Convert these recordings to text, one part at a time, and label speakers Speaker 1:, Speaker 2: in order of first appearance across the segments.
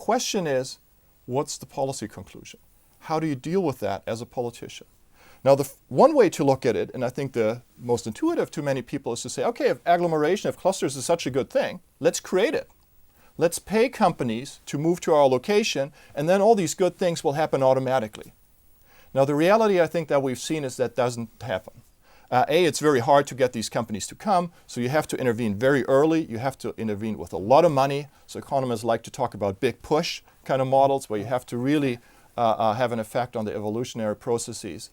Speaker 1: question is, what's the policy conclusion? How do you deal with that as a politician? Now, one way to look at it, and I think the most intuitive to many people, is to say, okay, if agglomeration, if clusters is such a good thing, let's create it. Let's pay companies to move to our location, and then all these good things will happen automatically. Now, the reality I think that we've seen is that doesn't happen. It's very hard to get these companies to come, so you have to intervene very early. You have to intervene with a lot of money. So economists like to talk about big push kind of models where you have to really have an effect on the evolutionary processes.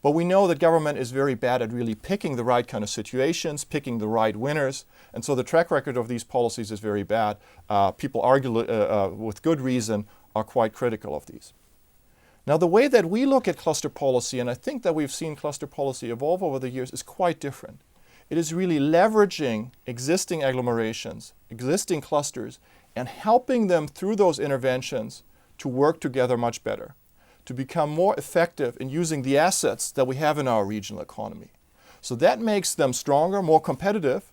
Speaker 1: But we know that government is very bad at really picking the right kind of situations, picking the right winners. And so the track record of these policies is very bad. People argue with good reason are quite critical of these. Now, the way that we look at cluster policy, and I think that we've seen cluster policy evolve over the years, is quite different. It is really leveraging existing agglomerations, existing clusters, and helping them through those interventions to work together much better, to become more effective in using the assets that we have in our regional economy. So that makes them stronger, more competitive,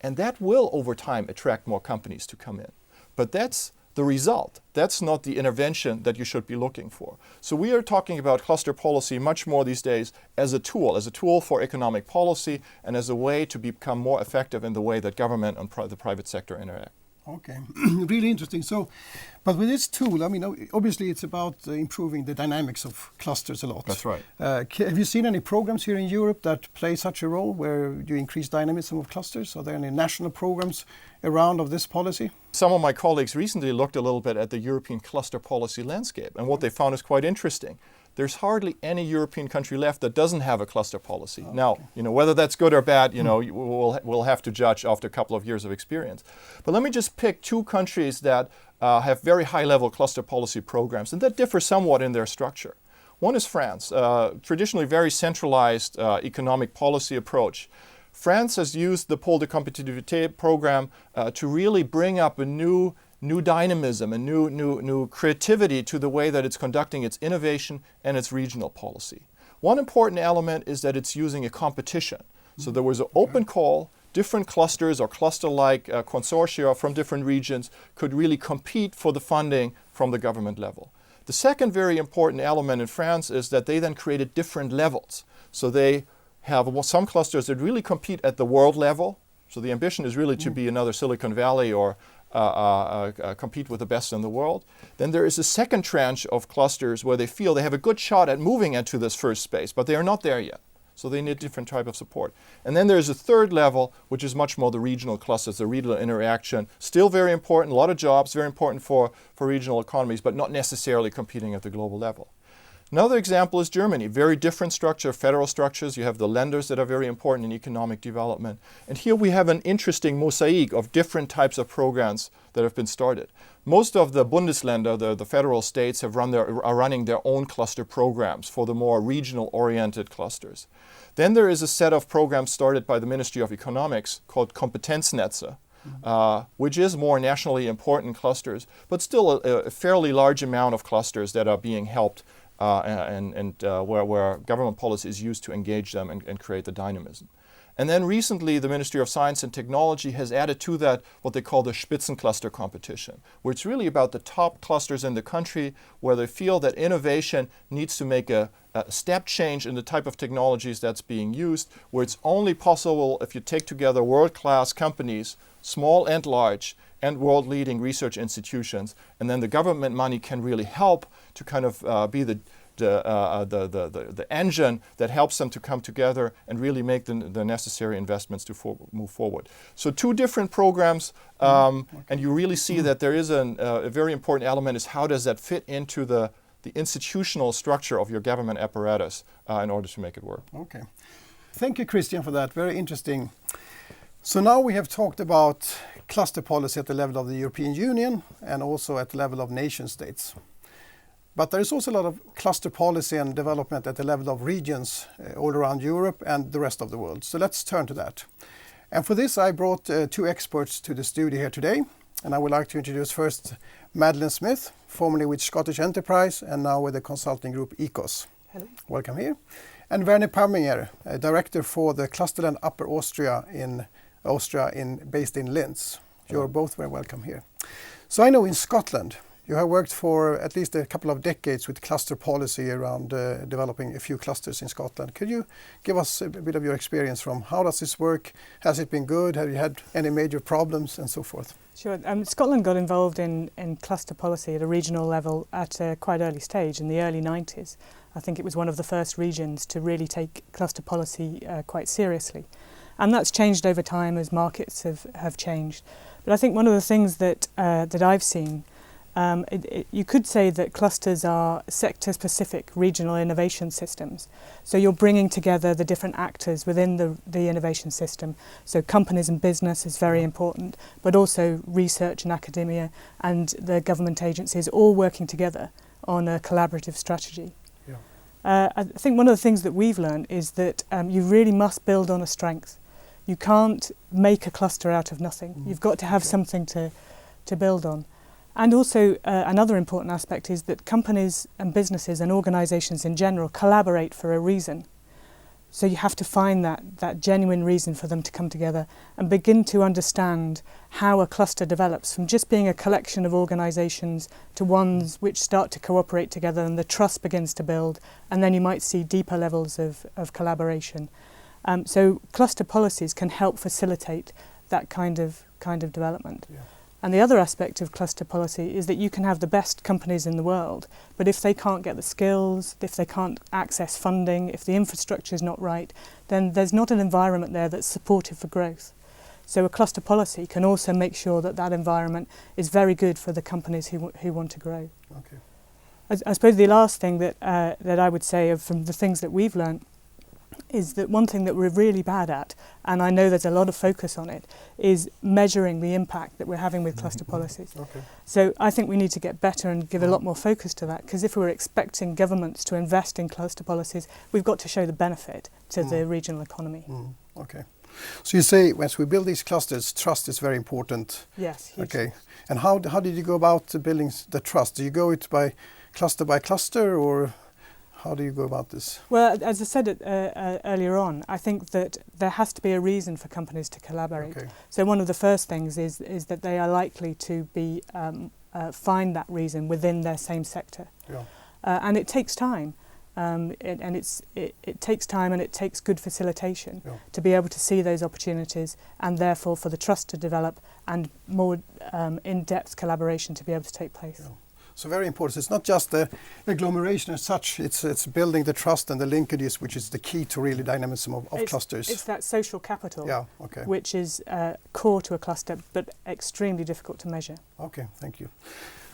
Speaker 1: and that will, over time, attract more companies to come in. But that's the result. That's not the intervention that you should be looking for. So we are talking about cluster policy much more these days as a tool for economic policy and as a way to become more effective in the way that government and the private sector interact.
Speaker 2: Okay, really interesting. So, but with this tool, I mean, obviously it's about improving the dynamics of clusters a lot.
Speaker 1: That's right.
Speaker 2: Have you seen any programs here in Europe that play such a role where you increase dynamism of clusters? Are there any national programs around of this policy?
Speaker 1: Some of my colleagues recently looked a little bit at the European cluster policy landscape, and what they found is quite interesting. There's hardly any European country left that doesn't have a cluster policy.
Speaker 2: Oh,
Speaker 1: now,
Speaker 2: okay.
Speaker 1: Whether that's good or bad, we'll have to judge after a couple of years of experience. But let me just pick two countries that have very high-level cluster policy programs, and that differ somewhat in their structure. One is France, traditionally very centralized economic policy approach. France has used the Pôle de Compétitivité program to really bring up a new dynamism, a new creativity to the way that it's conducting its innovation and its regional policy. One important element is that it's using a competition. So there was an open call, different clusters or cluster-like consortia from different regions could really compete for the funding from the government level. The second very important element in France is that they then created different levels. So they have some clusters that really compete at the world level. So the ambition is really to be another Silicon Valley or compete with the best in the world. Then there is a second tranche of clusters where they feel they have a good shot at moving into this first space, but they are not there yet. So they need different type of support. And then there's a third level, which is much more the regional clusters, the regional interaction. Still very important, a lot of jobs, very important for regional economies, but not necessarily competing at the global level. Another example is Germany. Very different structure, federal structures. You have the lenders that are very important in economic development. And here we have an interesting mosaic of different types of programs that have been started. Most of the Bundesländer, the federal states, are running their own cluster programs for the more regional-oriented clusters. Then there is a set of programs started by the Ministry of Economics called Kompetenznetze, which is more nationally important clusters, but still a fairly large amount of clusters that are being helped where government policy is used to engage them and create the dynamism. And then recently, the Ministry of Science and Technology has added to that what they call the Spitzencluster competition, where it's really about the top clusters in the country where they feel that innovation needs to make a step change in the type of technologies that's being used, where it's only possible if you take together world-class companies, small and large, and world-leading research institutions, and then the government money can really help to kind of be the engine that helps them to come together and really make the necessary investments to move forward. So two different programs, and you really see that there is a very important element is how does that fit into the institutional structure of your government apparatus in order to make it work.
Speaker 2: Okay. Thank you, Christian, for that. Very interesting. So now we have talked about cluster policy at the level of the European Union and also at the level of nation states. But there is also a lot of cluster policy and development at the level of regions all around Europe and the rest of the world. So let's turn to that. And for this, I brought two experts to the studio here today. And I would like to introduce first Madeleine Smith, formerly with Scottish Enterprise and now with the consulting group ECOS.
Speaker 3: Hello.
Speaker 2: Welcome here. And Werner Pamminger, Director for the Clusterland Upper Austria based in Linz. You're both very welcome here. So I know in Scotland you have worked for at least a couple of decades with cluster policy around developing a few clusters in Scotland. Could you give us a bit of your experience from how does this work? Has it been good? Have you had any major problems and so forth?
Speaker 3: Sure. Scotland got involved in cluster policy at a regional level at a quite early stage in the early 90s. I think it was one of the first regions to really take cluster policy quite seriously. And that's changed over time as markets have changed. But I think one of the things that I've seen, you could say that clusters are sector-specific regional innovation systems. So you're bringing together the different actors within the innovation system. So companies and business is very important, but also research and academia and the government agencies all working together on a collaborative strategy. Yeah. I think one of the things that we've learned is that you really must build on a strength. You can't make a cluster out of nothing. You've got to have something to build on. And also another important aspect is that companies and businesses and organisations in general collaborate for a reason. So you have to find that genuine reason for them to come together and begin to understand how a cluster develops from just being a collection of organisations to ones which start to cooperate together and the trust begins to build, and then you might see deeper levels of collaboration. So cluster policies can help facilitate that kind of development. Yeah. And the other aspect of cluster policy is that you can have the best companies in the world, but if they can't get the skills, if they can't access funding, if the infrastructure is not right, then there's not an environment there that's supportive for growth. So a cluster policy can also make sure that that environment is very good for the companies who want to grow. Okay. I suppose the last thing that I would say from the things that we've learned is that one thing that we're really bad at, and I know there's a lot of focus on it, is measuring the impact that we're having with cluster policies. Okay. So I think we need to get better and give a lot more focus to that, because if we're expecting governments to invest in cluster policies, we've got to show the benefit to the regional economy.
Speaker 2: Okay. So you say, as we build these clusters, trust is very important.
Speaker 3: Yes. Hugely.
Speaker 2: Okay. And how did you go about building the trust? Do you go it by cluster, or how do you go about this?
Speaker 3: Well, as I said earlier on, I think that there has to be a reason for companies to collaborate. Okay. So one of the first things is that they are likely to be find that reason within their same sector. Yeah. And it takes time. It takes time and it takes good facilitation to be able to see those opportunities, and therefore for the trust to develop and more in-depth collaboration to be able to take place. Yeah.
Speaker 2: So very important. It's not just the agglomeration as such, it's building the trust and the linkages, which is the key to really dynamism of clusters.
Speaker 3: It's that social capital, which is core to a cluster, but extremely difficult to measure.
Speaker 2: Okay, thank you.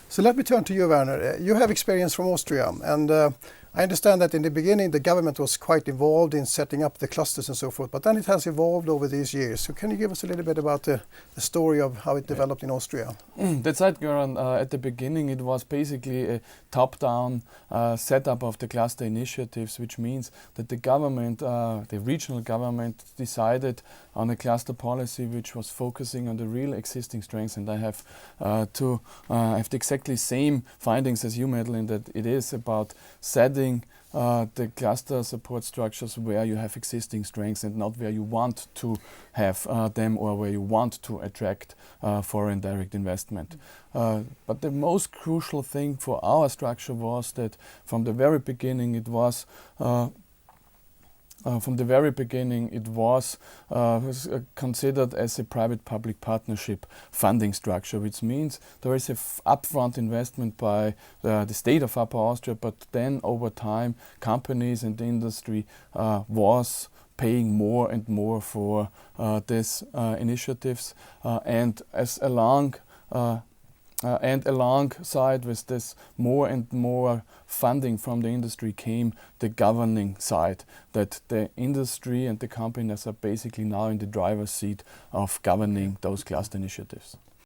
Speaker 2: So let me turn to you, Werner. You have experience from Austria, and I understand that in the beginning the government was quite involved in setting up the clusters and so forth, but then it has evolved over these years. So can you give us a little bit about the story of how it developed in Austria?
Speaker 4: That's right, Göran. At the beginning it was basically a top-down setup of the cluster initiatives, which means that the government, the regional government, decided on a cluster policy which was focusing on the real existing strengths. And I have the exactly same findings as you, Madeline, that it is about setting the cluster support structures where you have existing strengths and not where you want to have them or where you want to attract foreign direct investment. But the most crucial thing for our structure was that from the very beginning it was considered as a private-public partnership funding structure, which means there is a upfront investment by the state of Upper Austria, but then over time companies and the industry was paying more and more for these initiatives, and alongside with this more and more funding from the industry came the governing side, that the industry and the companies are basically now in the driver's seat of governing those cluster initiatives.